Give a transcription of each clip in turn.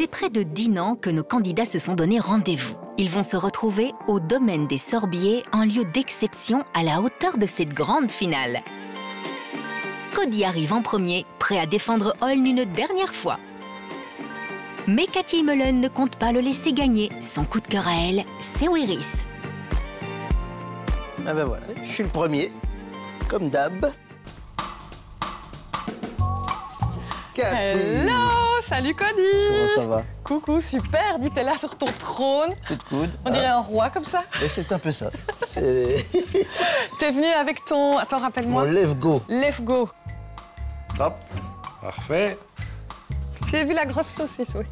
C'est près de 10 ans que nos candidats se sont donné rendez-vous. Ils vont se retrouver au domaine des Sorbiers, un lieu d'exception à la hauteur de cette grande finale. Cody arrive en premier, prêt à défendre Holm une dernière fois. Mais Cathy Mullen ne compte pas le laisser gagner. Son coup de cœur à elle, c'est Wiris. Ah ben voilà, je suis le premier, comme d'hab. Cathy. Hello, salut Cody. Comment ça va? Coucou, super, dis t'es là sur ton trône. Coup de coude. On dirait un roi comme ça. Et c'est un peu ça. C'est T'es venu avec ton... Attends, mon rappelle-moi. lève-go. Let's go. Hop, parfait. Tu as vu la grosse saucisse, oui.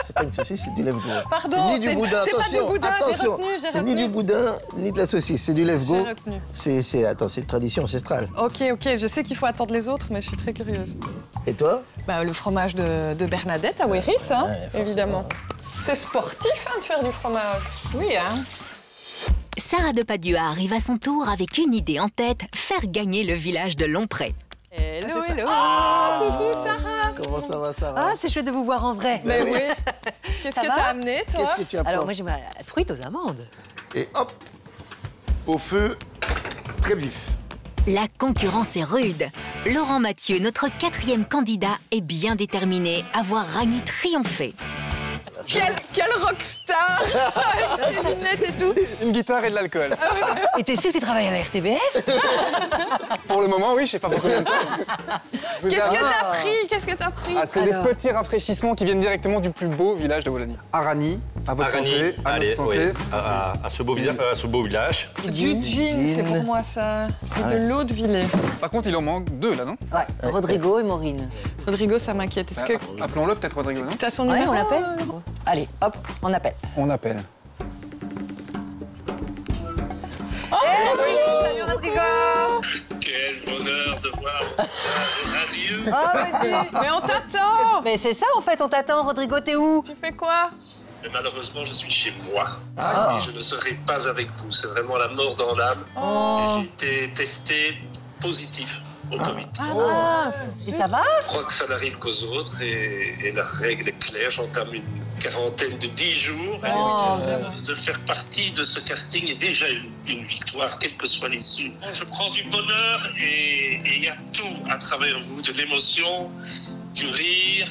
C'est pas une saucisse, c'est du lève-go. Pardon, c'est ni du boudin, c'est pas du boudin, j'ai attention. retenu, j'ai C'est ni retenu. du boudin, ni de la saucisse, c'est du lève-go. J'ai retenu. Attends, c'est une tradition ancestrale. Ok, je sais qu'il faut attendre les autres, mais je suis très curieuse. Et toi? Bah, le fromage de Bernadette à Wiris, hein, Ouais, forcément. évidemment. C'est sportif, hein, de faire du fromage. Oui, hein. Sarah Depardieu arrive à son tour avec une idée en tête, faire gagner le village de Longpré. Hello, hello. Oh, coucou Sarah. Comment ça va, Sarah? Ah, c'est chouette de vous voir en vrai. Mais oui. Qu'est-ce Ça que va t'as amené, toi? Qu'est-ce que tu apprends? Alors moi j'ai la truite aux amandes. Et hop, au feu, très vif. La concurrence est rude. Laurent Mathieu, notre 4e candidat, est bien déterminé à voir Ragni triompher. Quel rockstar. Avec ses lunettes et tout. Une guitare et de l'alcool. Et t'es sûr que tu travailles à la RTBF? Pour le moment, oui, je sais pas pour combien de temps. Qu'est-ce que t'as pris? Qu'est-ce que t'as pris? Ah, c'est des petits rafraîchissements qui viennent directement du plus beau village de Wallonie. Arani, à votre santé, à notre santé. À ce beau village. Du gin, c'est pour moi ça. Et de l'eau de Villers. Par contre, il en manque 2 là, non? Ouais, Rodrigo et Maureen. Rodrigo, ça m'inquiète. Est-ce que Appelons-le peut-être Rodrigo, non? t'as son Ouais, numéro? on l'appelle. Allez, hop, on appelle. On appelle. Salut Rodrigo. Quel bonheur de voir radieux. Oh, Mais on t'attend. mais c'est ça en fait, on t'attend. Rodrigo, t'es où? Tu fais quoi? Mais malheureusement, je suis chez moi. Et je ne serai pas avec vous. C'est vraiment la mort dans l'âme. Et j'ai été testé positif au Covid. Ah, et ça va? Je crois que ça n'arrive qu'aux autres. Et la règle est claire. J'entame une quarantaine de 10 jours. De faire partie de ce casting est déjà une victoire, quelle que soit l'issue. Je prends du bonheur et il y a tout à travers vous. De l'émotion, du rire,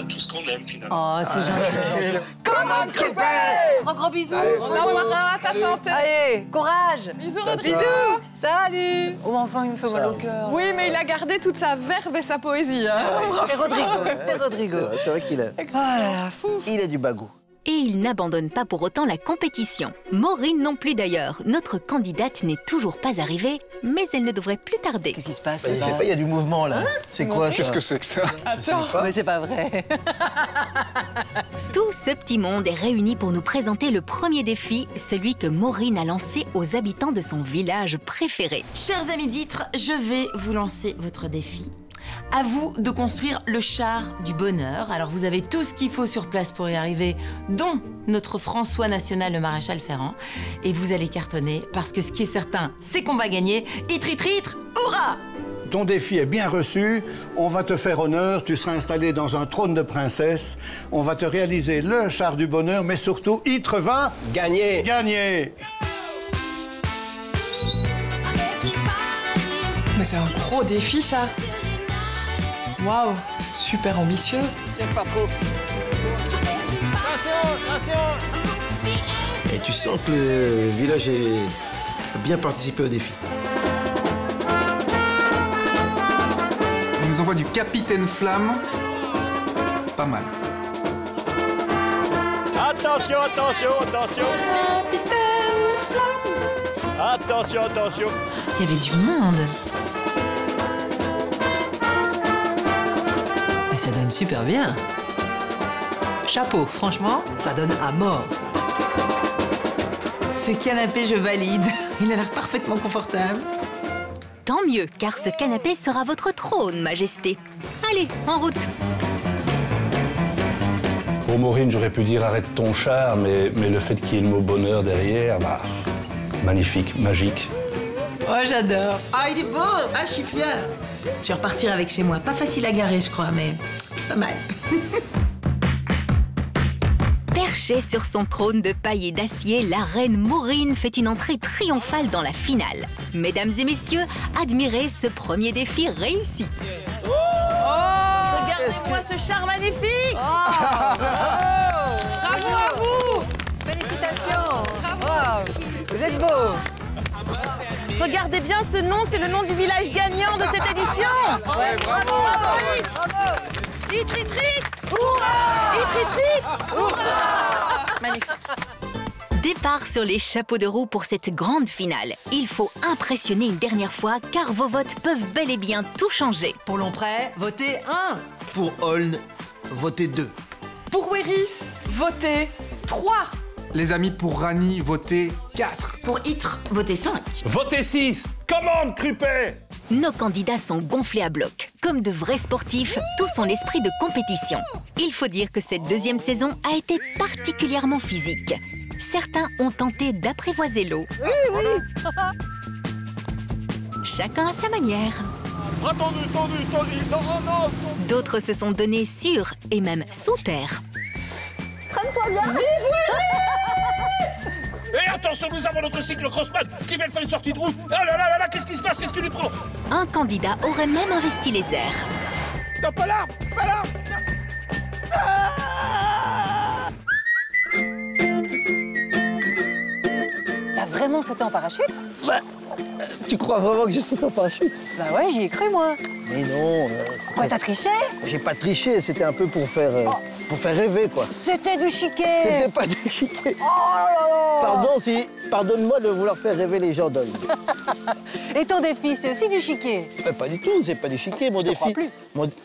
tout ce qu'on aime finalement. Oh, c'est gentil. Comment couper? Gros bisous. On embrasse ta santé. Allez, courage. Bisous, Rodrigo. Bisous. Salut. Oh, enfin, il me fait mal au cœur. Oui, mais il a gardé toute sa verve et sa poésie. Hein. C'est Rodrigo, c'est Rodrigo. C'est vrai qu'il a... Oh là là, fou. Il a du bagou. Et il n'abandonne pas pour autant la compétition. Maureen non plus d'ailleurs. Notre candidate n'est toujours pas arrivée, mais elle ne devrait plus tarder. Qu'est-ce qui se passe Bah, il là-bas? fait pas, il y a du mouvement là. C'est quoi ça? Qu'est-ce que c'est que ça? Attends. Mais c'est pas vrai. Tout ce petit monde est réuni pour nous présenter le premier défi, celui que Maureen a lancé aux habitants de son village préféré. Chers amis d'Ytre, je vais vous lancer votre défi. À vous de construire le char du bonheur. Alors vous avez tout ce qu'il faut sur place pour y arriver, dont notre François national, le maréchal Ferrand. Et vous allez cartonner, parce que ce qui est certain, c'est qu'on va gagner. Ytre, Ytre, Ytre, hurrah! Ton défi est bien reçu. On va te faire honneur. Tu seras installé dans un trône de princesse. On va te réaliser le char du bonheur, mais surtout, Ytre va Gagné. gagner. Mais c'est un gros défi, ça. Waouh, super ambitieux. C'est pas trop. Et tu sens que le village a bien participé au défi. On nous envoie du Capitaine Flamme. Pas mal. Attention, attention, attention. Attention, attention. Il y avait du monde. Mais ça donne super bien. Chapeau, franchement, ça donne à mort. Ce canapé, je valide. Il a l'air parfaitement confortable. Tant mieux, car ce canapé sera votre trône, Majesté. Allez, en route. Pour Maureen, j'aurais pu dire arrête ton char, mais le fait qu'il y ait le mot bonheur derrière, bah, magnifique, magique. Oh, j'adore. Ah, il est beau. Ah, je suis fière. Je vais repartir avec chez moi. Pas facile à garer, je crois, mais pas mal. Perchée sur son trône de paille et d'acier, la reine Maureen fait une entrée triomphale dans la finale. Mesdames et messieurs, admirez ce premier défi réussi. Regardez-moi ce char magnifique. Bravo à vous. Félicitations. Bravo. Vous êtes beau. Regardez bien ce nom, c'est le nom du village gagnant de cette édition. Ouais, bravo. Bravo. Itritrit. Hurrah. Itritrit. Hurrah. Magnifique. Départ sur les chapeaux de roue pour cette grande finale. Il faut impressionner une dernière fois car vos votes peuvent bel et bien tout changer. Pour Lomprey, votez 1. Pour Holn, votez 2. Pour Wéris, votez 3. Les amis, pour Rani, votez 4. Pour Itre, votez 5. Votez 6. Commande, Crupet. Nos candidats sont gonflés à bloc. Comme de vrais sportifs, tous ont l'esprit de compétition. Il faut dire que cette deuxième saison a été particulièrement physique. Certains ont tenté d'apprivoiser l'eau. Chacun à sa manière. Attendu, non. D'autres se sont donnés sur et même sous terre. Et attention, nous avons notre cycle Crossman qui vient de faire une sortie de route. Oh là, qu'est-ce qui se passe? Qu'est-ce qu'il lui prend? Un candidat aurait même investi les airs. Non, pas là. T'as vraiment sauté en parachute? Tu crois vraiment que j'ai sauté en parachute? Bah ouais, j'y ai cru, moi. Mais non. Quoi, t'as triché? J'ai pas triché, c'était un peu pour faire rêver, quoi. C'était du chiquet. C'était pas du chiquet. Oh là là. Pardonne-moi de vouloir faire rêver les gens d'Holn. Et ton défi, c'est aussi du chiquet? Pas du tout, c'est pas du chiquet. Mon défi,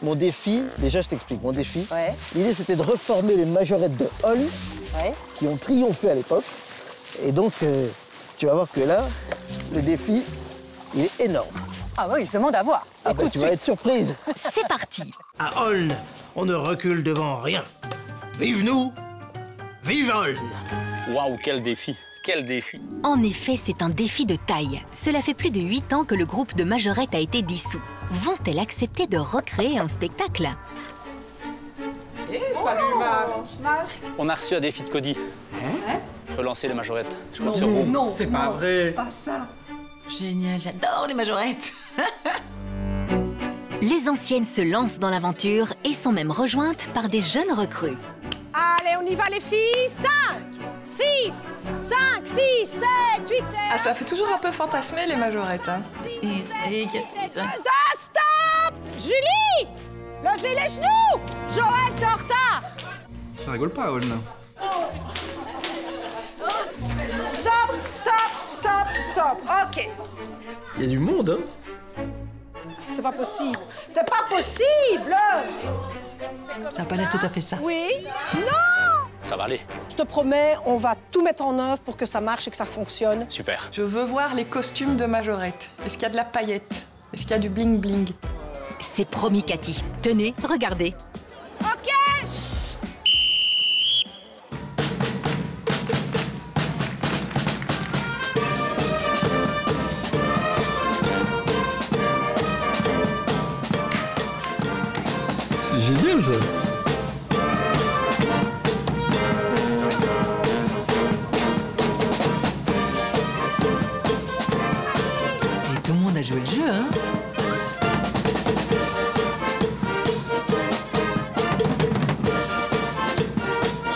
mon défi, déjà je t'explique, mon défi, l'idée c'était de reformer les majorettes de Holn qui ont triomphé à l'époque. Et donc, tu vas voir que là, le défi, il est énorme. Ah oui, je demande à voir. Ah bah, tu vas être surprise. C'est parti. À Holn, on ne recule devant rien. Vive nous, vive Holn. Waouh, quel défi. Quel défi. En effet, c'est un défi de taille. Cela fait plus de 8 ans que le groupe de majorettes a été dissous. Vont-elles accepter de recréer un spectacle? Salut, Marc. On a reçu un défi de Cody. Relancer les majorettes. Je compte sur Non, vous. non, c'est pas vrai. Pas ça. Génial, j'adore les majorettes. Les anciennes se lancent dans l'aventure et sont même rejointes par des jeunes recrues. Allez, on y va, les filles. 5, 6, 5, 6, 7, 8, Ah, ça fait toujours un peu fantasmer les majorettes. Hein. Stop! Julie! Levez les genoux! Joël, t'es en retard! Ça rigole pas, Holn. Stop! OK. Il y a du monde, hein? C'est pas possible! C'est pas possible! Ça n'a pas l'air tout à fait ça. Oui? Non! Ça va aller. Je te promets, on va tout mettre en œuvre pour que ça marche et que ça fonctionne. Super. Je veux voir les costumes de majorettes. Est-ce qu'il y a de la paillette? Est-ce qu'il y a du bling-bling? C'est promis, Cathy. Tenez, regardez. OK! Chut. C'est génial, ça. Et tout le monde a joué le jeu, hein?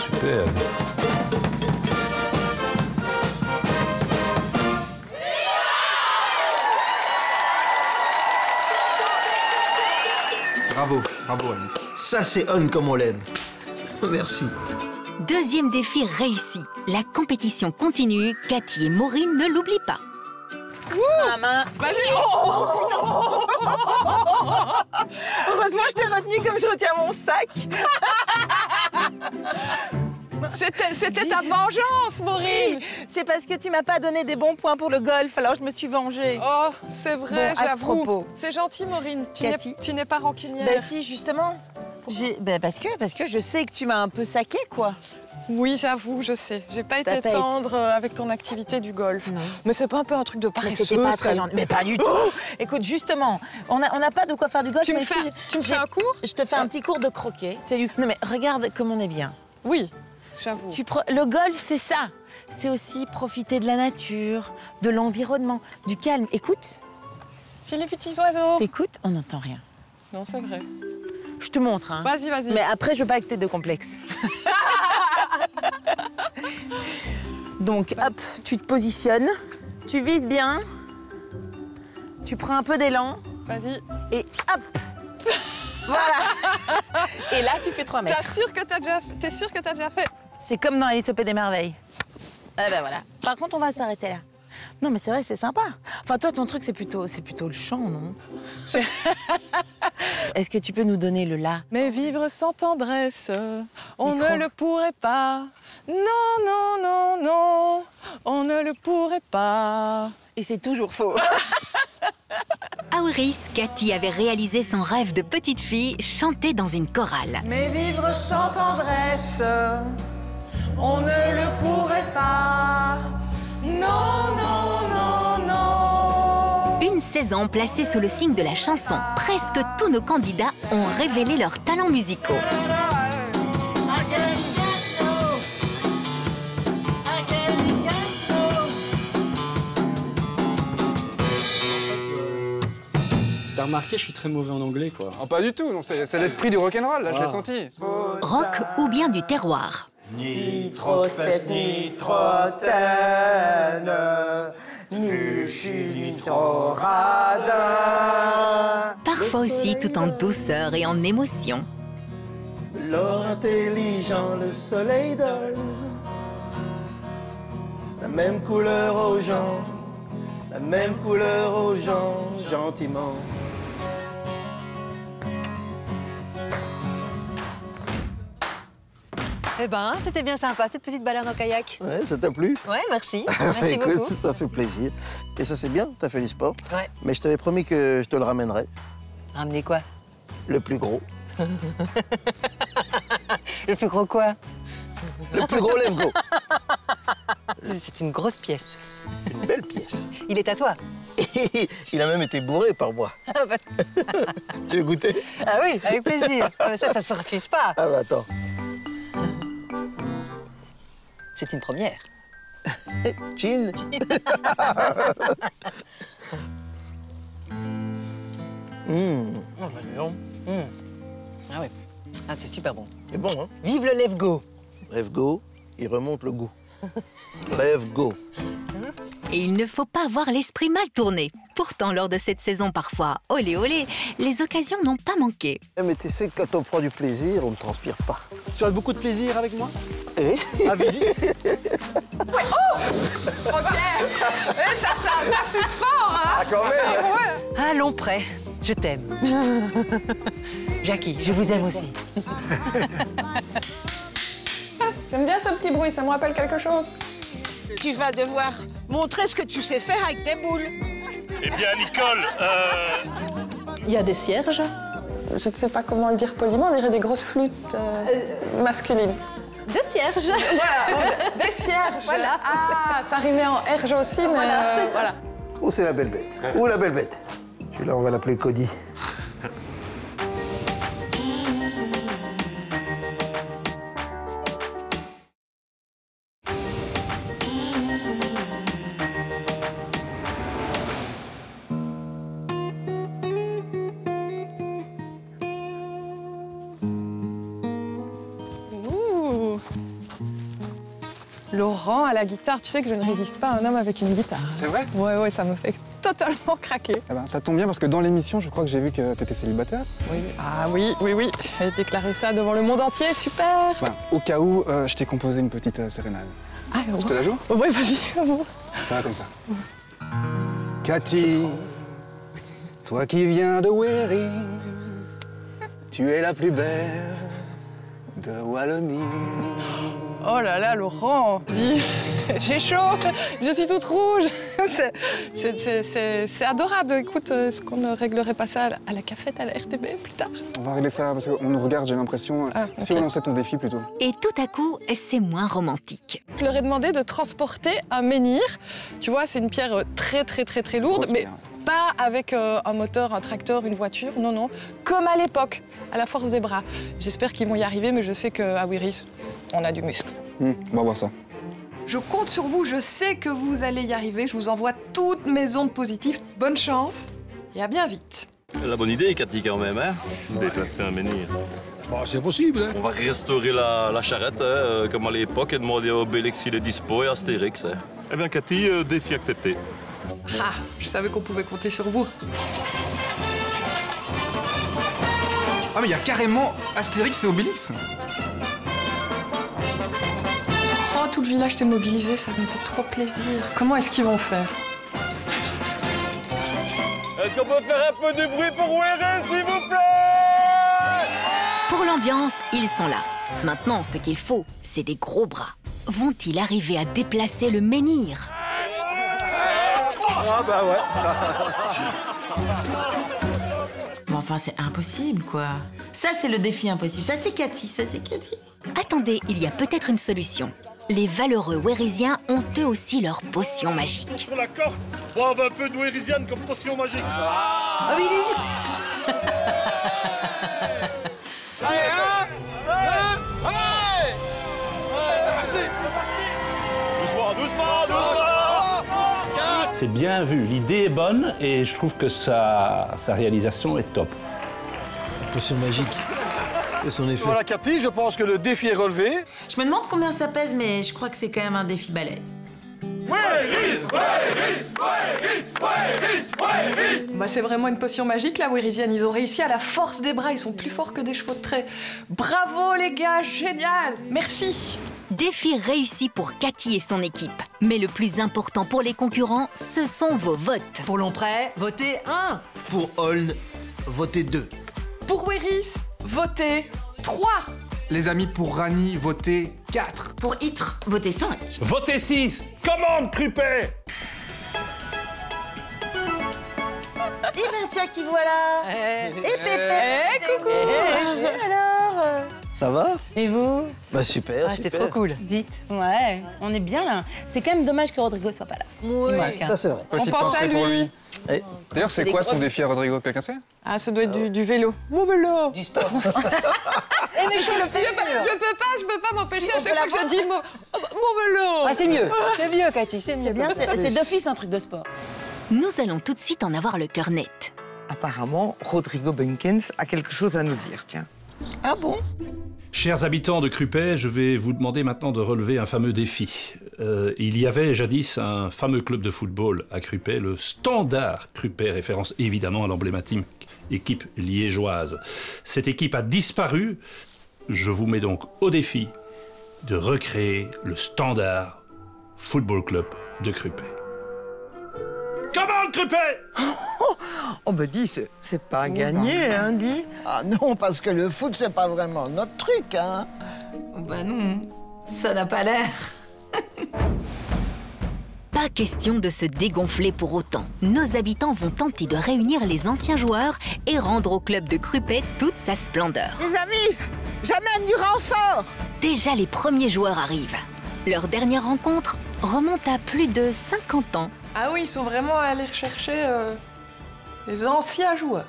Super. Bravo, Holn. Ça, c'est Holn comme on l'aime. Merci. Deuxième défi réussi. La compétition continue. Cathy et Maureen ne l'oublient pas. Maman. Vas-y. Heureusement, je t'ai retenu comme je retiens mon sac. C'était ta vengeance, Maureen. C'est parce que tu m'as pas donné des bons points pour le golf, alors je me suis vengée. Oh, c'est vrai, Bon, à ce j'avoue. propos. C'est gentil, Maureen. Cathy. Tu n'es pas rancunière. Ben si, justement. Parce que je sais que tu m'as un peu saqué, quoi. Oui, j'avoue, je sais. J'ai pas été T'as pas tendre avec ton activité du golf. Non. Mais c'est pas un peu un truc de Mais paresseux? c'était pas très gentil. Mais pas du tout. Écoute, justement, on n'a pas de quoi faire du golf. Tu me mais fais, si tu me fais un cours? Je te fais un petit cours de croquet. C'est du... Non mais regarde comme on est bien. Oui. j'avoue. Le golf, c'est ça. C'est aussi profiter de la nature, de l'environnement, du calme. Écoute. C'est les petits oiseaux. T'écoutes, on n'entend rien. Non, c'est vrai. Je te montre, hein. Vas-y, vas-y. Mais après, je veux pas que t'aies de complexe. Donc, hop, tu te positionnes, tu vises bien, tu prends un peu d'élan. Vas-y. Et hop. Voilà. Et là, tu fais 3 mètres. T'es sûr que t'as déjà fait? C'est comme dans Alice au Pays des Merveilles. Ah ben voilà. Par contre, on va s'arrêter là. Non, mais c'est vrai que c'est sympa. Enfin, toi, ton truc, c'est plutôt le chant, non? Est-ce que tu peux nous donner le la? Mais vivre sans tendresse, on ne le pourrait pas. Non, non, non, non, on ne le pourrait pas. Et c'est toujours faux. À Auris, Cathy avait réalisé son rêve de petite fille chanter dans une chorale. Mais vivre sans tendresse, on ne le pourrait pas. Non, non, non, non. Une saison placée sous le signe de la chanson. Presque tous nos candidats ont révélé leurs talents musicaux. T'as remarqué, je suis très mauvais en anglais, quoi. Oh, pas du tout, non, c'est l'esprit du rock'n'roll, là, je l'ai senti. Rock ou bien du terroir. Ni trop spèce, ni trop taine, ni chill, ni trop radin. Parfois aussi tout en douceur et en émotion. L'or intelligent, le soleil donne la même couleur aux gens, la même couleur aux gens, gentiment. Eh ben, c'était bien sympa, cette petite balade en kayak. Ouais, ça t'a plu? Ouais, merci. Merci Écoute, beaucoup. ça fait plaisir. Et ça, c'est bien, t'as fait du sport. Ouais. Mais je t'avais promis que je te le ramènerais. Ramener quoi? Le plus gros. Le plus gros quoi? Le plus gros Levgo. C'est une grosse pièce. Une belle pièce. Il est à toi. Il a même été bourré par moi. Ah bah... Tu veux goûter? Ah oui, avec plaisir. Ça se refuse pas. Ah bah attends. C'est une première. Chin. Oh, bah, non. Ah oui. Ah, c'est super bon. C'est bon, hein? Vive le Levgo. Levgo, il remonte le goût. Levgo. Et il ne faut pas avoir l'esprit mal tourné. Pourtant, lors de cette saison parfois olé olé, les occasions n'ont pas manqué. Mais tu sais que quand on prend du plaisir, on ne transpire pas. Tu as beaucoup de plaisir avec moi? Eh? À visite? Ouais. Oh, Pierre, ça suce fort, hein? Ah, quand même. Ouais. Allons prêt. Je t'aime. Jackie, je vous aime aussi. J'aime bien ce petit bruit, ça me rappelle quelque chose. Tu vas devoir montrer ce que tu sais faire avec tes boules. Eh bien, Nicole, Il y a des cierges. Je ne sais pas comment le dire poliment, on dirait des grosses flûtes masculines. Des cierges. Voilà, des cierges. Voilà. Ah, ça rimait en erge aussi, mais voilà. Où c'est la belle bête? Où la belle bête? Celui-là, on va l'appeler Cody. Laurent à la guitare, tu sais que je ne résiste pas à un homme avec une guitare. C'est vrai? Ouais, ça me fait totalement craquer. Eh ben, ça tombe bien parce que dans l'émission, je crois que j'ai vu que t'étais célibataire. Oui. Ah oui, j'ai déclaré ça devant le monde entier, super. Ben, au cas où, je t'ai composé une petite sérénade. Ah, Je te la joue? Oui, vas-y. Ça va comme ça. Cathy, toi qui viens de Wéry, tu es la plus belle de Wallonie. Oh là là, Laurent, j'ai chaud, je suis toute rouge. C'est adorable. Écoute, est-ce qu'on ne réglerait pas ça à la cafette, à la RTB plus tard? On va régler ça parce qu'on nous regarde, j'ai l'impression. Si on lançait ton défi plutôt. Et tout à coup, c'est moins romantique. Je leur ai demandé de transporter un menhir. Tu vois, c'est une pierre très lourde, Grosse mais pierre. pas avec un moteur, un tracteur, une voiture, non, comme à l'époque, à la force des bras. J'espère qu'ils vont y arriver, mais je sais qu'à Wiris, on a du muscle. On va voir ça. Je compte sur vous, je sais que vous allez y arriver. Je vous envoie toutes mes ondes positives. Bonne chance et à bien vite. La bonne idée, Cathy, quand même, hein? Déplacer un menhir. Bon, c'est possible, hein? On va restaurer la charrette, hein, comme à l'époque, et demander à Obélix s'il est dispo et à Astérix. Hein. Eh bien, Cathy, défi accepté. Ah, je savais qu'on pouvait compter sur vous. Ah, mais il y a carrément Astérix et Obélix. Oh, tout le village s'est mobilisé, ça me fait trop plaisir. Comment est-ce qu'ils vont faire? Est-ce qu'on peut faire un peu de bruit pour Wéré, s'il vous plaît? Pour l'ambiance, ils sont là. Maintenant, ce qu'il faut, c'est des gros bras. Vont-ils arriver à déplacer le menhir? Ah bah ouais. Mais enfin, c'est impossible, quoi. Ça, c'est le défi impossible. Ça, c'est Cathy. Ça, c'est Cathy. Attendez, il y a peut-être une solution. Les valeureux Wérisiens ont eux aussi leur potion magique. Sur la corde, boivent un peu de Wérisienne comme potion magique. Ah oui, C'est bien vu, l'idée est bonne et je trouve que sa réalisation est top. La potion magique. Et son effet. Voilà, Cathy, je pense que le défi est relevé. Je me demande combien ça pèse, mais je crois que c'est quand même un défi balèze. Bah, c'est vraiment une potion magique, la Wérisienne. Ils ont réussi à la force des bras. Ils sont plus forts que des chevaux de trait. Bravo, les gars, génial. Merci. Défi réussi pour Cathy et son équipe. Mais le plus important pour les concurrents, ce sont vos votes. Pour Lomprey, votez 1. Pour Holn, votez 2. Pour Wéris, votez 3. Les amis, pour Rani, votez 4. Pour Itre, votez 5. Votez 6. Commande, Crupet. Eh ben tiens, qui voilà. Et Pépé. Coucou. Alors Ça va? Et vous? Bah super, C'était super. trop cool. Dites. Ouais, on est bien là. C'est quand même dommage que Rodrigo soit pas là. Oui. Ça c'est vrai. On pense à lui. D'ailleurs, c'est quoi son défi à Rodrigo? Quelqu'un sait? Ah, ça doit être du vélo. Mon vélo. Du sport. Mais je peux pas m'empêcher à chaque fois que je dis mon vélo. Ah, c'est mieux. C'est mieux, Cathy, c'est mieux. Bien, c'est d'office un truc de sport. Nous allons tout de suite en avoir le cœur net. Apparemment, Rodrigo Bunkens a quelque chose à nous dire, tiens. Ah bon? Chers habitants de Crupet, je vais vous demander maintenant de relever un fameux défi. Il y avait jadis un fameux club de football à Crupet, le Standard Crupet, référence évidemment à l'emblématique équipe liégeoise. Cette équipe a disparu. Je vous mets donc au défi de recréer le Standard Football Club de Crupet. Comment, Crupet? On me dit, c'est pas gagné, hein, dit. Ah non, parce que le foot, c'est pas vraiment notre truc, hein. Bah non, ça n'a pas l'air. Pas question de se dégonfler pour autant. Nos habitants vont tenter de réunir les anciens joueurs et rendre au club de Crupet toute sa splendeur. Les amis, j'amène du renfort. Déjà, les premiers joueurs arrivent. Leur dernière rencontre remonte à plus de 50 ans. Ah oui, ils sont vraiment allés rechercher les anciens joueurs.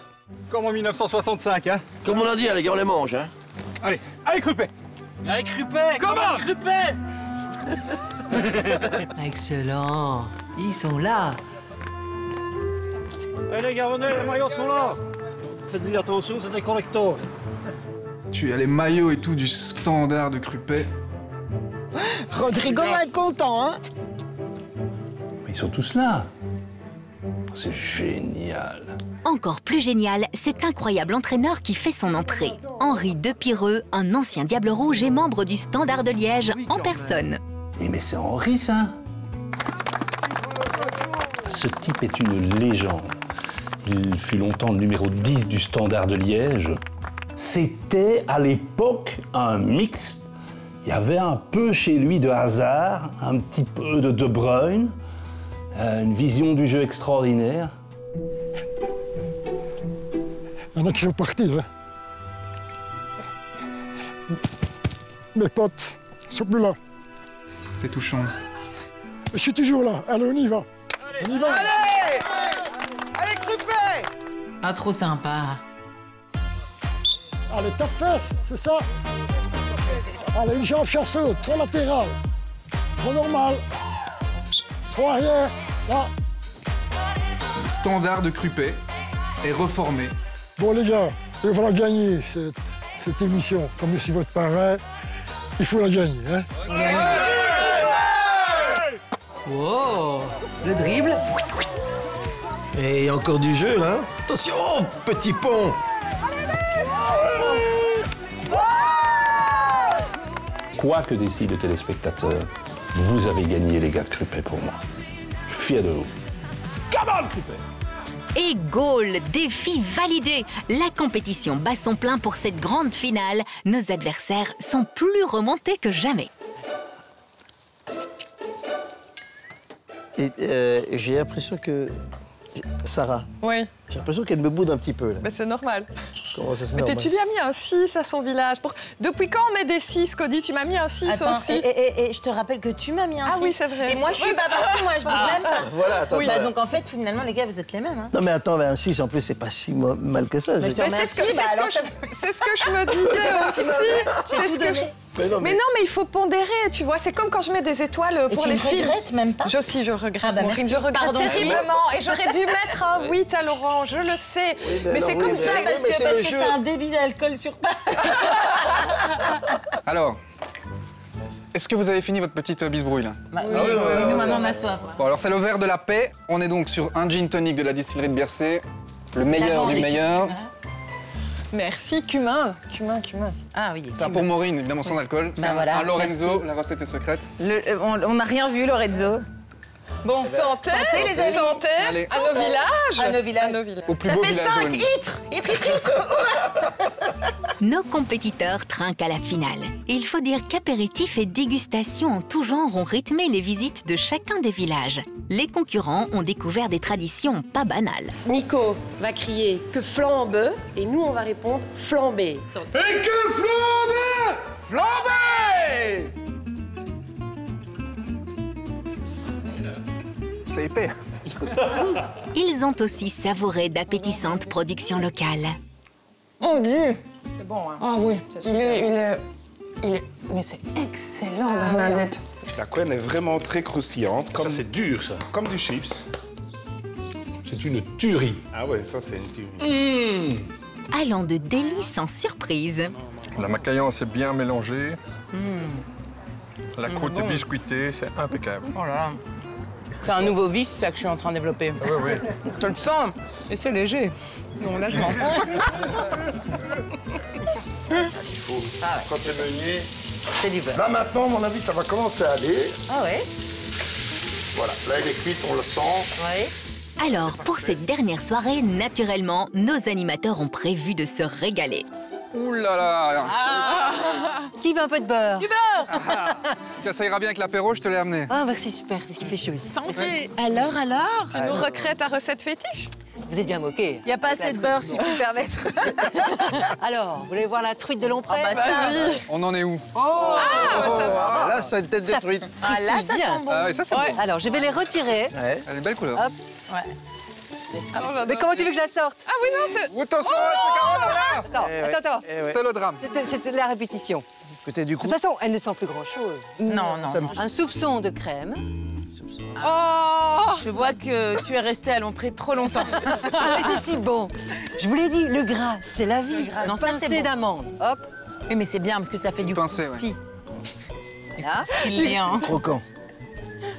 Comme en 1965, hein. Comme on a dit, les gars, on les mange, hein. Allez, allez, Crupet. Allez, Crupet. Comment? Crupet. Excellent. Ils sont là. Allez, les gars, les maillots sont là. Faites attention, c'est des collecteurs. Tu as les maillots et tout du Standard de Crupet. Rodrigo va être content, hein. Ils sont tous là. C'est génial. Encore plus génial, cet incroyable entraîneur qui fait son entrée. Henri Depireux, un ancien Diable Rouge et membre du Standard de Liège en personne. Mais c'est Henri, ça. Ce type est une légende. Il fut longtemps le numéro 10 du Standard de Liège. C'était à l'époque un mixte. Il y avait un peu chez lui de hasard, un petit peu de De Bruyne, une vision du jeu extraordinaire. Il y en a qui sont partis, hein. Mes potes sont plus là. C'est touchant. Je suis toujours là. Allez, on y va. On y va. Allez! Allez, Crupet! Ah, trop sympa. Allez, tape fesse, c'est ça. Allez, une jambe chasseuse, trop latérale. Trop normal. Trop arrière. Là. Standard de Krupet est reformé. Bon, les gars, il faut la gagner, cette émission. Comme je suis votre parrain, il faut la gagner. Hein? Wow, le dribble. Et il y a encore du jeu, là. Attention, petit pont. Quoi que décident les téléspectateurs, vous avez gagné, les gars de Krupet, pour moi. Je suis fier de vous. Come on, Krupet! Et goal, défi validé. La compétition bat son plein pour cette grande finale. Nos adversaires sont plus remontés que jamais. Et j'ai l'impression que... Sarah. Oui. J'ai l'impression qu'elle me boude un petit peu, là. Mais c'est normal. Comment ça, c'est Mais normal? tu lui as mis un 6 à son village. Depuis quand on met des 6, Cody? Tu m'as mis un 6 Attends, aussi. Et je te rappelle que tu m'as mis un 6. Ah oui, c'est vrai. Et moi, je suis pas partie, moi, je bouge même pas. Voilà, attends. Oui, bah, donc en fait, finalement, les gars, vous êtes les mêmes. Hein. Non, mais attends, un 6, en plus, c'est pas si mal que ça. Mais je te remercie. C'est ce que je me disais aussi. Mais non, mais il faut pondérer, tu vois. C'est comme quand je mets des étoiles pour les filles. Et tu regrettes même pas? Je regrette. Ah bah merci. Je regrette Pardon, terriblement. Et j'aurais dû mettre un 8 à Laurent, je le sais. Oui, mais c'est comme ça, parce que c'est un débit d'alcool sur pattes. Alors, est-ce que vous avez fini votre petite bisbrouille, là? Bah, oui, nous, maintenant, on a soif. Bon, alors c'est le verre de la paix. On est donc sur un gin tonic de la distillerie de Biercé. Le meilleur du meilleur. Merci, cumin. Cumin. Ah oui. Ça pour Maureen, évidemment sans alcool. C'est un Lorenzo, la recette est secrète. On n'a rien vu, Lorenzo. Bon, santé les amis. Santé. Allez. À nos villages. À nos villages. Au plus beau village de Wallonie. Nos compétiteurs trinquent à la finale. Il faut dire qu'apéritifs et dégustations en tout genre ont rythmé les visites de chacun des villages. Les concurrents ont découvert des traditions pas banales. Nico va crier que flambe et nous on va répondre flambé. Et que flambe! Flambé! C'est épais. Ils ont aussi savouré d'appétissantes productions locales. Oh Dieu! C'est bon, hein? Ah oui, il est... Mais c'est excellent, Bernadette. La crème est vraiment très croustillante. Ça, c'est dur, ça. Comme du chips. C'est une tuerie. Ah ouais, ça, c'est une tuerie. Allant de délices en surprise. La macaillance est bien mélangée. La croûte est biscuitée, c'est impeccable. Oh là là. C'est un nouveau vice, ça, que je suis en train de développer. Oui, oui. Tu le sens? Et c'est léger. Non, là, je m'en fous. Il faut, quand c'est meunier... C'est du beurre. Là, maintenant, à mon avis, ça va commencer à aller. Ah ouais? Voilà, là, elle est cuite, on le sent. Oui. Alors, pour cette dernière soirée, naturellement, nos animateurs ont prévu de se régaler. Ouh là là! Qui veut un peu de beurre? Du beurre! Ça ira bien avec l'apéro, je te l'ai amené. Ah, merci, super, parce qu'il fait chaud ici. Santé! Alors? Tu nous recrées ta recette fétiche? Vous êtes bien moqué. Il n'y a pas assez de beurre, si je puis me permettre. Alors, vous voulez voir la truite de Lompré? Ah bah ça, oui. On en est où? Là, ça a une tête de truite. Ah là, ça sent bon. Ah oui, ça c'est bon. Alors, je vais les retirer. Ouais. Elle est belle couleur. Hop. Ouais. Mais comment tu veux que je la sorte? Ah oui, non, c'est... Attention, Attends. C'est le drame. C'était de la répétition. Écoutez, du coup... De toute façon, elle ne sent plus grand-chose. Non. Un soupçon de crème. Oh! Je vois que tu es resté à Lompré trop longtemps. Mais c'est si bon. Je vous l'ai dit, le gras, c'est la vie. Non, ça, c'est Pincée bon. d'amande. Hop. Oui, mais c'est bien parce que ça fait du croustillant. Là. Croustillant. Croquant.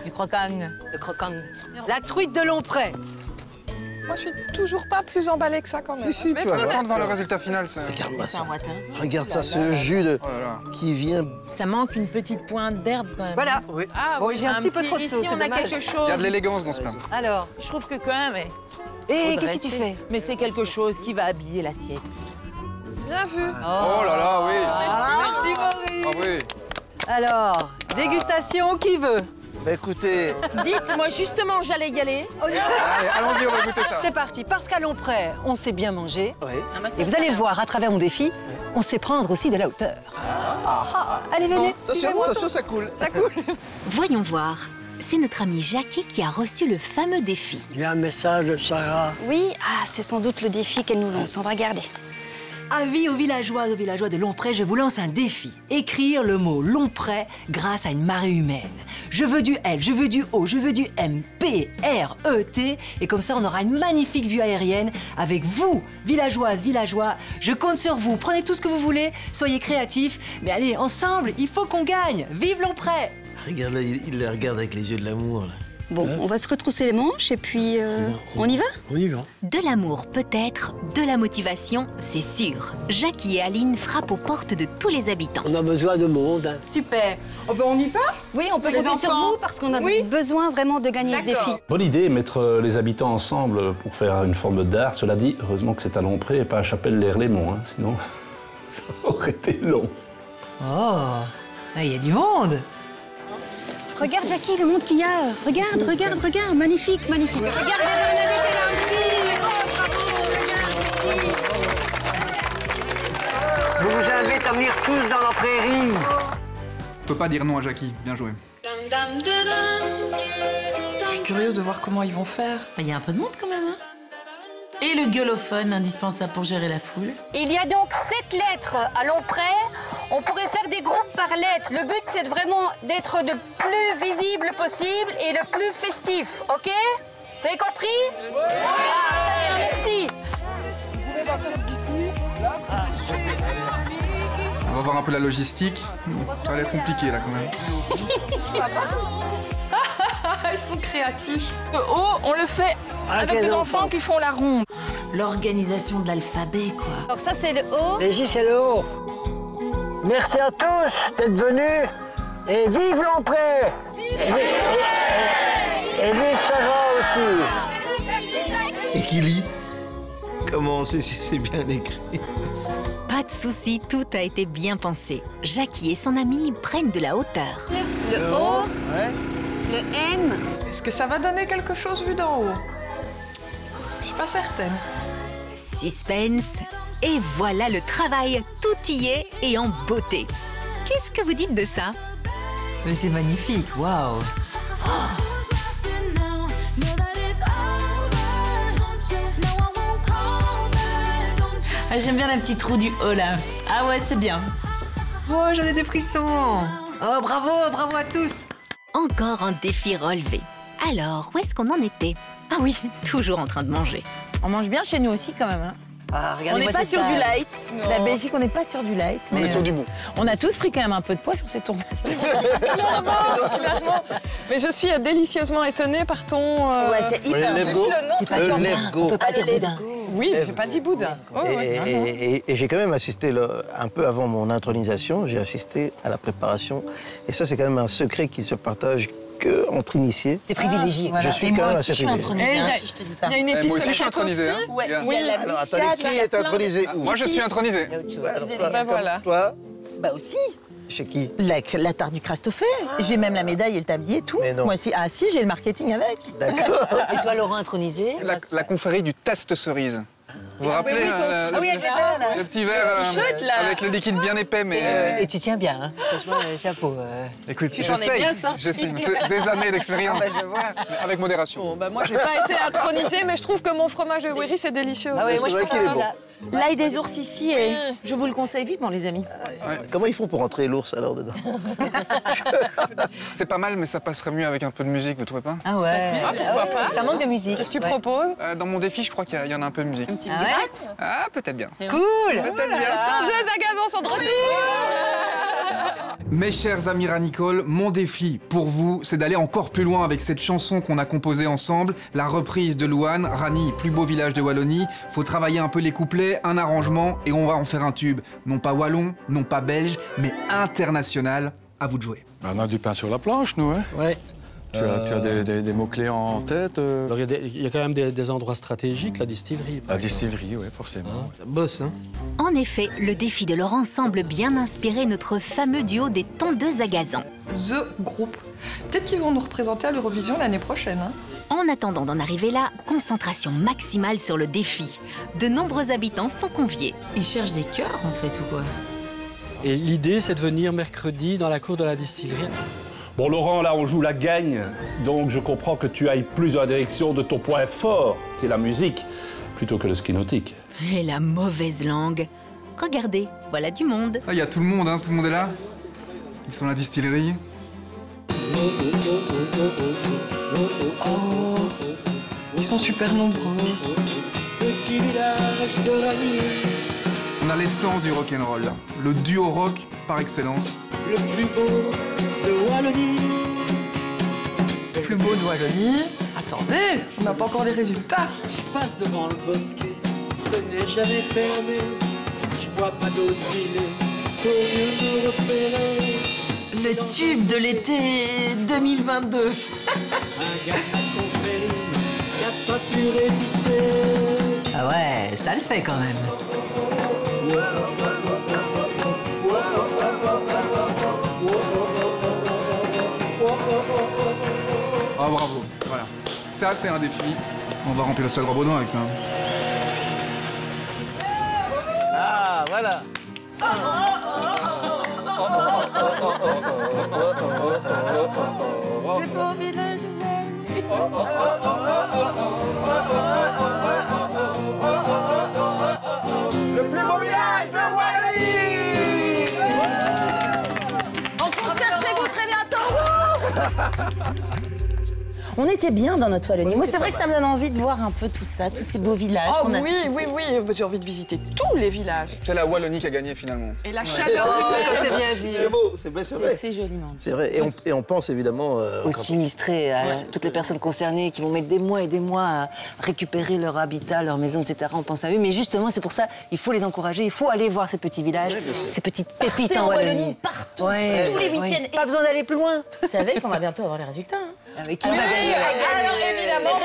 Du croquant. Le croquant. La truite de Lompré. Moi, je suis toujours pas plus emballée que ça, quand même. Si, tu vas voir. Attends devant le résultat final, ça. Regarde-moi C'est ça. un Waterzo. Regarde ça, ce jus de... qui vient... Ça manque une petite pointe d'herbe, quand même. Voilà. Oui. Ah, Bon, j'ai un petit peu trop de sauce, Ici, on c'est a dommage. quelque chose. Il y a de l'élégance dans ce plat. Alors. Je trouve que quand même... Et qu'est-ce que tu fais? Mais c'est quelque chose qui va habiller l'assiette. Bien vu. Oh là là, oui. Merci, Maurice. Ah oui. Alors, dégustation, qui veut? Bah écoutez... Dites, moi justement, j'allais y aller. Allez, allons-y, on va goûter ça. C'est parti, parce qu'à Lompré, on sait bien manger. Oui. Et vous allez voir, à travers mon défi, on sait prendre aussi de la hauteur. Allez, venez. Attention, ça coule. Ça coule. Voyons voir. C'est notre ami Jackie qui a reçu le fameux défi. Il y a un message de Sarah. Oui, c'est sans doute le défi qu'elle nous lance. On va regarder. Avis aux villageois de Lompré, je vous lance un défi. Écrire le mot Lompré grâce à une marée humaine. Je veux du L, je veux du O, je veux du M, P, R, E, T. Et comme ça, on aura une magnifique vue aérienne avec vous, villageoises, villageois. Je compte sur vous. Prenez tout ce que vous voulez, soyez créatifs. Mais allez, ensemble, il faut qu'on gagne. Vive Lompré! Regarde là, il la regarde avec les yeux de l'amour, là. Bon, on va se retrousser les manches et puis on y va? On y va. De l'amour peut-être, de la motivation, c'est sûr. Jackie et Aline frappent aux portes de tous les habitants. On a besoin de monde. Super. On y va? Oui, on peut Les compter sur enfants. vous parce qu'on a besoin vraiment de gagner ce défi. Bonne idée, mettre les habitants ensemble pour faire une forme d'art. Cela dit, heureusement que c'est à Lompré et pas à Chapelle-l'Air-Lémont, hein, sinon ça aurait été long. Oh, il y a du monde. Regarde, Jackie, le monde qu'il y a. Regarde, regarde, regarde. Magnifique, magnifique. Regarde, Bernadette est là aussi. Oh, bravo, regarde. Je vous invite à venir tous dans la prairie. On peut pas dire non à Jackie. Bien joué. Je suis curieuse de voir comment ils vont faire. Il y a un peu de monde quand même, hein. Et le gueulophone, indispensable pour gérer la foule. Il y a donc 7 lettres à Lompré. On pourrait faire des groupes par lettres. Le but, c'est vraiment d'être le plus visible possible et le plus festif, ok? Vous avez compris? Ah, très bien, merci. On va voir un peu la logistique. Ça va être compliqué là quand même. Ils sont créatifs. Le O, on le fait avec les enfants qui font la ronde. L'organisation de l'alphabet, quoi. Alors ça, c'est le O. Ici, c'est le O. Merci à tous d'être venus. Et vive Lompré. Et vive Sarah aussi. Et qui lit? Comment c'est bien écrit? Pas de souci, tout a été bien pensé. Jackie et son ami prennent de la hauteur. Le O. Le M. Est-ce que ça va donner quelque chose vu d'en haut? Je suis pas certaine. Suspense. Et voilà le travail, tout y est et en beauté. Qu'est-ce que vous dites de ça? Mais c'est magnifique, waouh. Ah, j'aime bien la petite roue du haut, là. Ah ouais, c'est bien. Oh, j'en ai des frissons. Oh, bravo, bravo à tous. Encore un défi relevé. Alors, où est-ce qu'on en était? Ah oui, toujours en train de manger. On mange bien chez nous aussi quand même. Hein. Ah, On n'est pas sur du light. Non. La Belgique, on n'est pas sur du light. On est sur du bon. On a tous pris quand même un peu de poids sur ces tournages. Clairement. Mais je suis délicieusement étonnée par ton... Ouais, c'est hyper... Le Levgo. On peut pas dire boudin. Oui, j'ai pas dit boudin. Oh, Et j'ai quand même assisté, un peu avant mon intronisation, j'ai assisté à la préparation. Et ça, c'est quand même un secret qui se partage qu'entre initiés. T'es privilégié. Je suis quand même assez privilégié. Il y a une épicerie. Moi aussi, je suis intronisé. Hein. Oui, alors, attendez, qui est intronisé où? Moi, je suis intronisé. Bah voilà. Toi? Bah aussi. Chez qui? La tarte du Christopher. J'ai même la médaille et le tablier, tout. Mais non. Moi aussi. Ah si, j'ai le marketing avec. D'accord. Et toi, Laurent, intronisé? La confrérie du test cerise. Vous vous rappelez le petit verre avec le liquide bien épais, mais... Et tu tiens bien, hein. Franchement, chapeau. Écoute, t'en es bien sorti. j'essaie. Des années d'expérience. Avec modération. Bon, bah moi, j'ai pas été intronisée, mais je trouve que mon fromage de Wéry, c'est délicieux. Ah oui, moi, je qu'il est bon. L'ail des ours ici, et je vous le conseille vivement, les amis. Comment ils font pour entrer l'ours alors dedans? C'est pas mal, mais ça passerait mieux avec un peu de musique, vous trouvez pas? Ah ouais. Ah, pourquoi pas? Ça manque de musique. Qu'est-ce que tu proposes? Dans mon défi, je crois qu'il y en a un peu de musique. Une petite gratte. Ah, peut-être bien. Cool. Peut-être bien. Attends, 2 agazons sont de retour. Mes chers amis Ranicole, mon défi pour vous, c'est d'aller encore plus loin avec cette chanson qu'on a composée ensemble, la reprise de Louane, Rani, plus beau village de Wallonie. Faut travailler un peu les couplets, un arrangement, et on va en faire un tube. Non pas wallon, non pas belge, mais international. À vous de jouer. On a du pain sur la planche, nous, hein? Ouais. Tu as des mots-cles en tête Alors, il y a quand même des endroits stratégiques, la distillerie. La distillerie, oui, forcément. Boss, hein? En effet, le défi de Laurent semble bien inspirer notre fameux duo des tondeuses à gazon. The Group. Peut-être qu'ils vont nous représenter à l'Eurovision l'année prochaine. Hein. En attendant d'en arriver là, concentration maximale sur le défi. De nombreux habitants sont conviés. Ils cherchent des cœurs, en fait, ou quoi? Et l'idée, c'est de venir mercredi dans la cour de la distillerie. Bon, Laurent, là, on joue la gagne. Donc, je comprends que tu ailles plus dans la direction de ton point fort, qui est la musique, plutôt que le ski nautique. Et la mauvaise langue. Regardez, voilà du monde. Ah, il y a tout le monde, hein, tout le monde est là. Ils sont à la distillerie. Oh, ils sont super nombreux. On a l'essence du rock'n'roll, le duo rock par excellence. Le plus beau de Wallonie. Le plus beau de Wallonie. Attendez, on n'a pas encore les résultats. Je passe devant le bosquet, ce n'est jamais fermé. Je vois pas d'autre ville pour mieux me repérer. Le tube de l'été 2022. Un gars à son ferry qui a pas pu résister. Ah ouais, ça le fait quand même. Ah, bravo, voilà. Ça, c'est un défi. On va remplir le sol gros baudin avec ça. Ah, voilà. Le beau village de Le plus beau village de Wallonie. On concert chez vous très bientôt. On était bien dans notre Wallonie. Moi, c'est vrai que ça me donne envie de voir un peu tout ça, tous ces beaux villages. Oh oui, oui, oui, j'ai envie de visiter tous les villages. C'est la Wallonie qui a gagné finalement. Et la chaleur. C'est bien dit. C'est beau, c'est vrai. C'est joliment. C'est vrai, et on pense évidemment... Aux sinistrés, à toutes les personnes concernées qui vont mettre des mois et des mois à récupérer leur habitat, leur maison, etc. On pense à eux, mais justement, c'est pour ça, il faut les encourager, il faut aller voir ces petits villages, ces petites pépites en Wallonie. Partout, Ouais, tous les week-ends. Pas besoin d'aller plus loin. Vous savez qu'on va bientôt avoir les résultats. Avec qui on va gagner? Alors évidemment,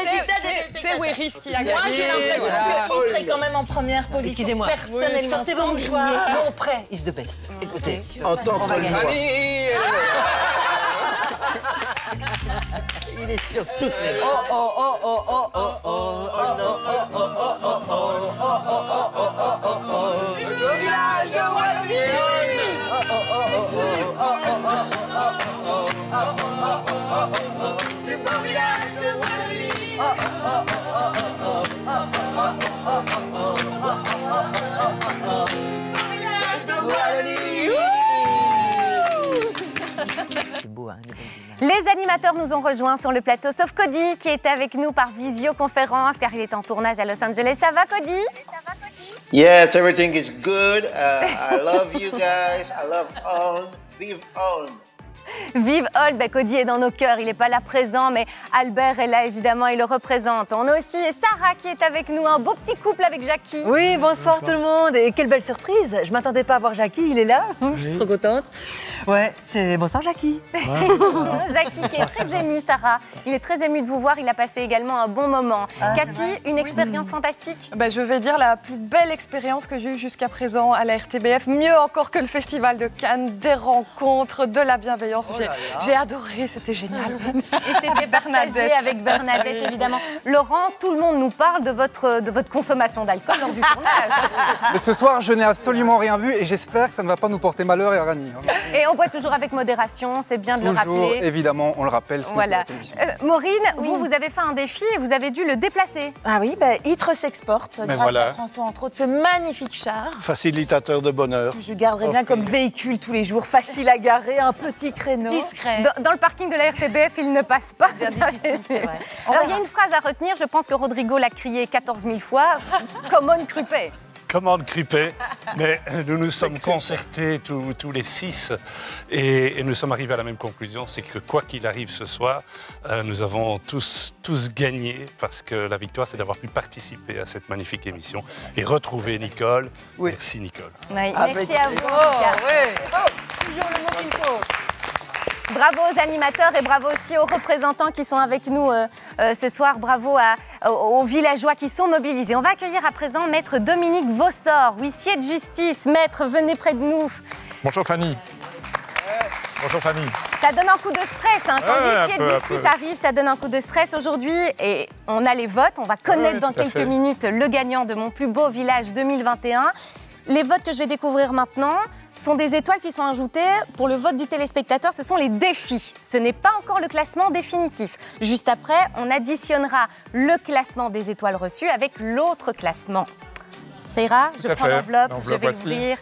c'est Weris qui a gagné. Moi, j'ai l'impression qu'il serait quand même en première position. Excusez-moi, personnellement. sortez vos mouchoirs. Non, prêt is the best. Écoutez, En tant on va gagner. Il est sur toutes les... Oh, oh, oh, oh, oh, oh, oh, oh, oh, oh, Le village de Wallonie. Le beau village de Wallonie. C'est beau, hein, les belles images. Les animateurs nous ont rejoints sur le plateau, sauf Cody qui est avec nous par visioconférence car il est en tournage à Los Angeles. Ça va, Cody? Yes, everything is good. I love you guys. I love Holm. Vive Holm. Vive Holm, ben Cody est dans nos cœurs, il n'est pas là présent, mais Albert est là évidemment, il le représente. On a aussi Sarah qui est avec nous, un beau petit couple avec Jackie. Oui, bonsoir tout le monde, et quelle belle surprise. Je m'attendais pas à voir Jackie, il est là, je suis trop contente. Ouais, c'est bonsoir Jackie. Jackie qui est très ému, Sarah. Il est très ému de vous voir, il a passé également un bon moment. Cathy, une expérience fantastique? Ben, je vais dire la plus belle expérience que j'ai eue jusqu'à présent à la RTBF, mieux encore que le Festival de Cannes, des rencontres, de la bienveillance. J'ai adoré, c'était génial. Et c'était partagé avec Bernadette, évidemment. Laurent, tout le monde nous parle de votre consommation d'alcool lors du tournage. Mais ce soir, je n'ai absolument rien vu et j'espère que ça ne va pas nous porter malheur et à Rani. Et on boit toujours avec modération, c'est bien de le Toujours, rappeler. évidemment, on le rappelle. Ce Voilà. n'est pas la télévision. Maureen, vous avez fait un défi et vous avez dû le déplacer. Ah oui, Itre s'exporte, grâce voilà. à François, entre autres, ce magnifique char. Facilitateur de bonheur. Je garderai bien comme véhicule tous les jours, facile à garer, un petit créneau. Discret. Dans le parking de la RTBF, il ne passe pas. Bien difficile, c'est vrai. Alors, il y a une phrase à retenir, je pense que Rodrigo l'a criée 14 000 fois. Commande Crupet. Commande Crupet, mais nous nous sommes concertés tous les 6 et nous sommes arrivés à la même conclusion, c'est que quoi qu'il arrive ce soir, nous avons tous gagné parce que la victoire, c'est d'avoir pu participer à cette magnifique émission et retrouver Nicole. Oui. Merci Nicole. Oui, merci à vous. Toujours le mot qu'il faut. Bravo aux animateurs et bravo aussi aux représentants qui sont avec nous ce soir. Bravo aux villageois qui sont mobilisés. On va accueillir à présent Maître Dominique Vaussort, huissier de justice. Maître, venez près de nous. Bonjour Fanny. Bonjour Fanny. Ça donne un coup de stress, hein. Quand l'huissier de justice arrive, ça donne un coup de stress. Aujourd'hui, et on a les votes, on va connaître dans quelques minutes le gagnant de Mon plus beau village 2021. Les votes que je vais découvrir maintenant sont des étoiles qui sont ajoutées pour le vote du téléspectateur. Ce sont les défis. Ce n'est pas encore le classement définitif. Juste après, on additionnera le classement des étoiles reçues avec l'autre classement. Ça ira? Je prends l'enveloppe, je vais l'ouvrir.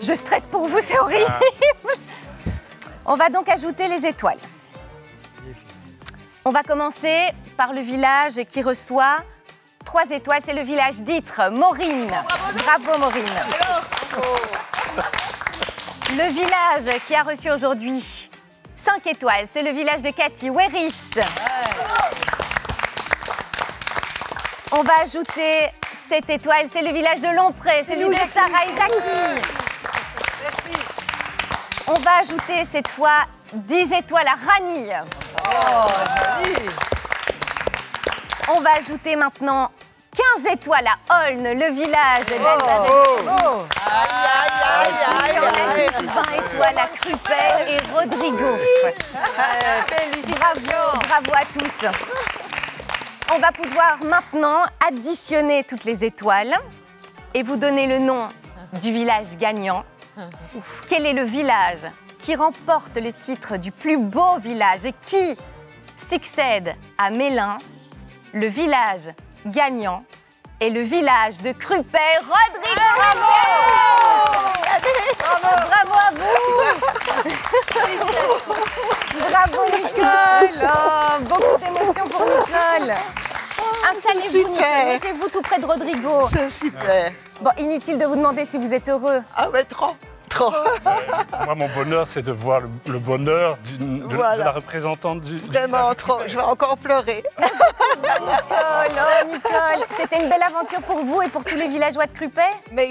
Je stresse pour vous, c'est horrible. On va donc ajouter les étoiles. On va commencer par le village qui reçoit 3 étoiles. C'est le village d'Ytre, Maureen. Bravo, Maureen. Le village qui a reçu aujourd'hui 5 étoiles, c'est le village de Cathy, Wéris. On va ajouter 7 étoiles, c'est le village de Lompré, celui de Sarah et Jackie. On va ajouter cette fois 10 étoiles à Rani. On va ajouter maintenant 15 étoiles à Olne, le village d'Alba. On ajoute 20 étoiles à Crupet et Rodrigo. Bravo à tous. On va pouvoir maintenant additionner toutes les étoiles et vous donner le nom du village gagnant. Quel est le village qui remporte le titre du plus beau village et qui succède à Mélin? Le village gagnant est le village de Crupet, Rodrigo. Bravo à vous. Bravo Nicole. Oh, beaucoup d'émotions pour Nicole. Installez-vous, Nicole. Mettez-vous tout près de Rodrigo. C'est super. Bon, inutile de vous demander si vous êtes heureux. Ah ouais, trop. Moi, mon bonheur, c'est de voir le bonheur de la représentante du... Vraiment trop. Je vais encore pleurer. Nicole, c'était une belle aventure pour vous et pour tous les villageois de Crupet. Mais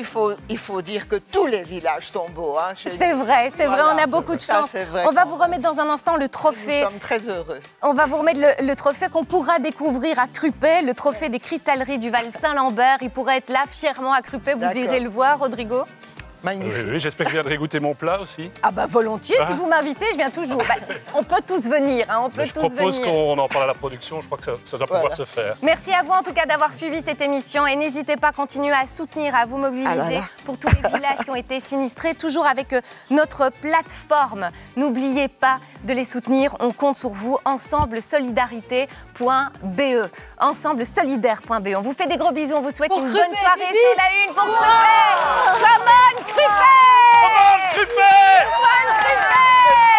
il faut dire que tous les villages sont beaux. Hein, c'est vrai, on a beaucoup de chance. On va vous remettre dans un instant le trophée. Nous sommes très heureux. On va vous remettre le trophée qu'on pourra découvrir à Crupet, le trophée des cristalleries du Val Saint-Lambert. Il pourrait être là fièrement à Crupet. Vous irez le voir, Rodrigo. Magnifique. Oui, j'espère que je viendrai goûter mon plat aussi. Ah bah volontiers, si vous m'invitez, je viens toujours. Bah, on peut tous venir, hein, on peut tous venir. Je propose qu'on en parle à la production, je crois que ça doit pouvoir se faire. Merci à vous en tout cas d'avoir suivi cette émission et n'hésitez pas à continuer à soutenir, à vous mobiliser pour tous les villages qui ont été sinistrés, toujours avec notre plateforme. N'oubliez pas de les soutenir, on compte sur vous, ensemblesolidarité.be, ensemblesolidaire.be. On vous fait des gros bisous, on vous souhaite une bonne soirée sur la une pour Crupet. Come on, Crupet! Come on, Crupet! Come on, Crupet!